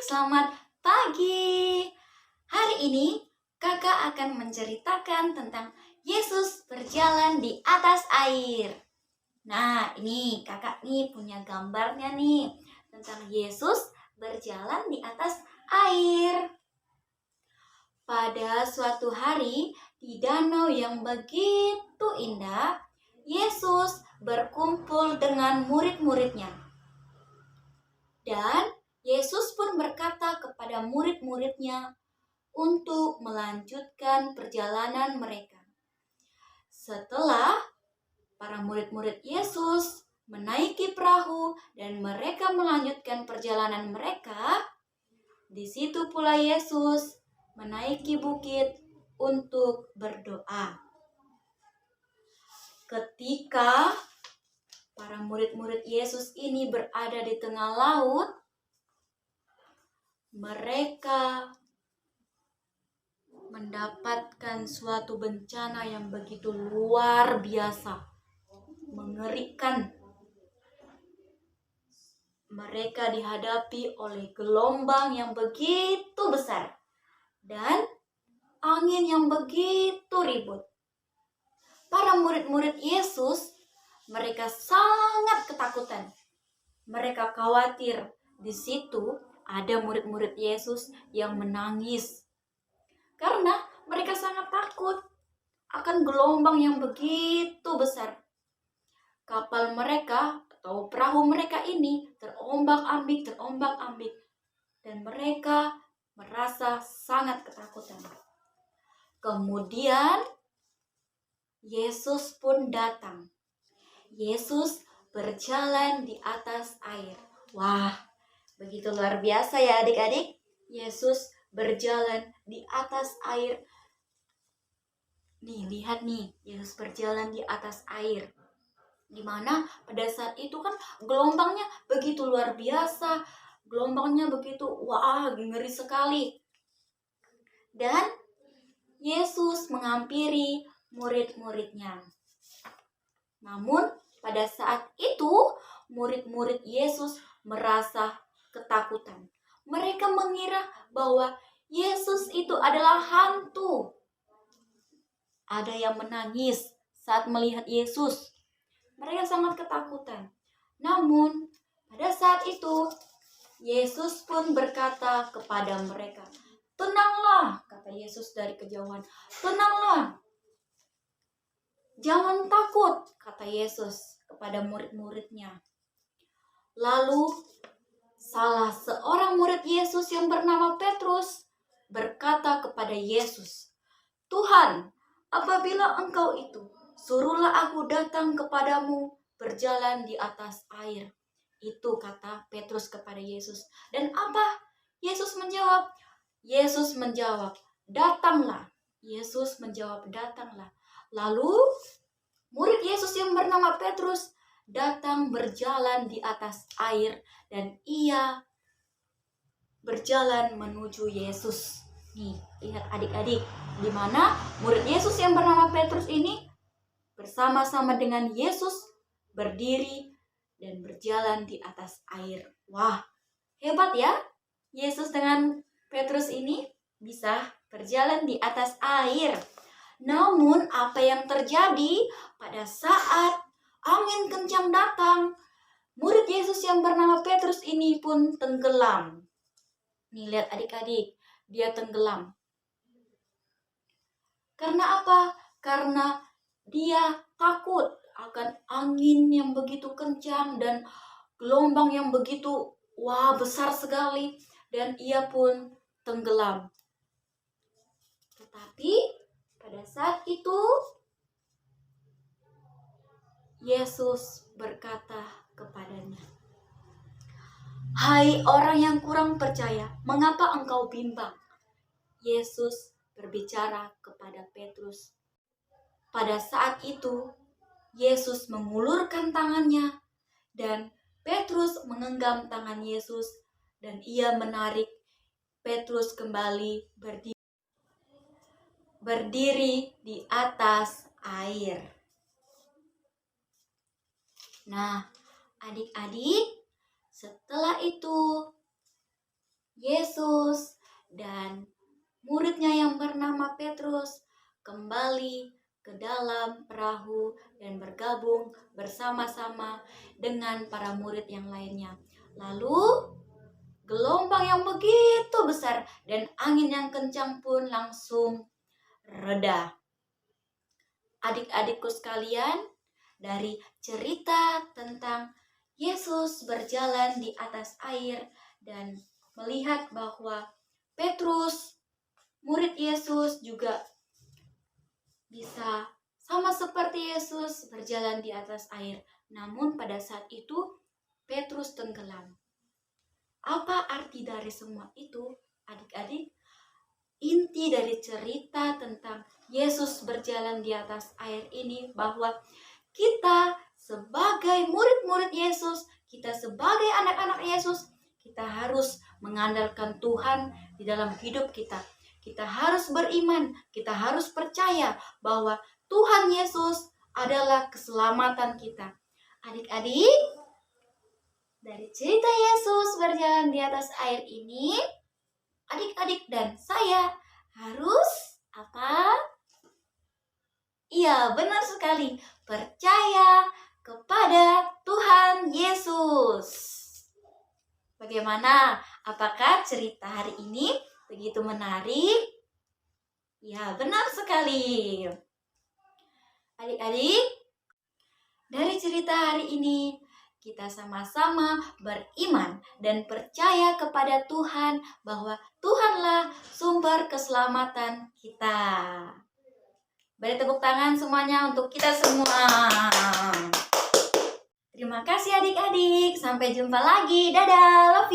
selamat pagi. Hari ini kakak akan menceritakan tentang Yesus berjalan di atas air. Nah, ini kakak nih punya gambarnya nih tentang Yesus berjalan di atas air. Pada suatu hari di danau yang begitu indah, Yesus berkumpul dengan murid-muridnya. Dan Yesus pun berkata kepada murid-muridnya untuk melanjutkan perjalanan mereka. Setelah para murid-murid Yesus menaiki perahu dan mereka melanjutkan perjalanan mereka, di situ pula Yesus menaiki bukit untuk berdoa. Ketika para murid-murid Yesus ini berada di tengah laut, mereka mendapatkan suatu bencana yang begitu luar biasa, mengerikan. Mereka dihadapi oleh gelombang yang begitu besar dan angin yang begitu ribut. Para murid-murid Yesus, mereka sangat ketakutan. Mereka khawatir di situ ada murid-murid Yesus yang menangis. Karena mereka sangat takut akan gelombang yang begitu besar. Kapal mereka atau perahu mereka ini terombak-ambik. Dan mereka merasa sangat ketakutan. Kemudian Yesus pun datang. Yesus berjalan di atas air. Wah, begitu luar biasa ya adik-adik. Yesus berjalan di atas air. Nih, lihat nih, Yesus berjalan di atas air. Dimana pada saat itu kan gelombangnya begitu luar biasa. Gelombangnya begitu, wah, ngeri sekali. Dan Yesus menghampiri murid-muridnya. Namun pada saat itu murid-murid Yesus merasa ketakutan. Mereka mengira bahwa Yesus itu adalah hantu. Ada yang menangis saat melihat Yesus. Mereka sangat ketakutan. Namun pada saat itu Yesus pun berkata kepada mereka, "Tenanglah," kata Yesus dari kejauhan. "Tenanglah. Jangan takut," kata Yesus kepada murid-muridnya. Lalu salah seorang murid Yesus yang bernama Petrus berkata kepada Yesus, "Tuhan, apabila Engkau itu, suruhlah aku datang kepadamu berjalan di atas air." Itu kata Petrus kepada Yesus. Dan apa Yesus menjawab? Yesus menjawab, "Datanglah." Yesus menjawab, "Datanglah." Lalu murid Yesus yang bernama Petrus datang berjalan di atas air dan ia berjalan menuju Yesus. Nih, lihat adik-adik, di mana murid Yesus yang bernama Petrus ini bersama-sama dengan Yesus berdiri dan berjalan di atas air. Wah, hebat ya. Yesus dengan Petrus ini bisa berjalan di atas air. Namun apa yang terjadi pada saat angin kencang datang, murid Yesus yang bernama Petrus ini pun tenggelam. Nih, lihat adik-adik, dia tenggelam. Karena apa? Karena dia takut akan angin yang begitu kencang dan gelombang yang begitu besar sekali, dan ia pun tenggelam. Tetapi pada saat itu Yesus berkata kepadanya, "Hai orang yang kurang percaya, mengapa engkau bimbang?" Yesus berbicara kepada Petrus. Pada saat itu Yesus mengulurkan tangannya dan Petrus menggenggam tangan Yesus dan ia menarik Petrus kembali berdiri di atas air. Nah, adik-adik, setelah itu Yesus dan muridnya yang bernama Petrus kembali ke dalam perahu dan bergabung bersama-sama dengan para murid yang lainnya. Lalu gelombang yang begitu besar dan angin yang kencang pun langsung reda. Adik-adikku sekalian, dari cerita tentang Yesus berjalan di atas air dan melihat bahwa Petrus, murid Yesus, juga bisa sama seperti Yesus berjalan di atas air. Namun pada saat itu Petrus tenggelam. Apa arti dari semua itu, adik-adik? Inti dari cerita tentang Yesus berjalan di atas air ini bahwa kita sebagai murid-murid Yesus, kita sebagai anak-anak Yesus, kita harus mengandalkan Tuhan di dalam hidup kita. Kita harus beriman, kita harus percaya bahwa Tuhan Yesus adalah keselamatan kita. Adik-adik, dari cerita Yesus berjalan di atas air ini, adik-adik dan saya harus apa? Iya, benar sekali. Percaya kepada Tuhan Yesus. Bagaimana? Apakah cerita hari ini begitu menarik? Ya, benar sekali. Adik-adik, dari cerita hari ini kita sama-sama beriman dan percaya kepada Tuhan bahwa Tuhanlah sumber keselamatan kita. Beri tepuk tangan semuanya untuk kita semua. Terima kasih adik-adik. Sampai jumpa lagi. Dadah.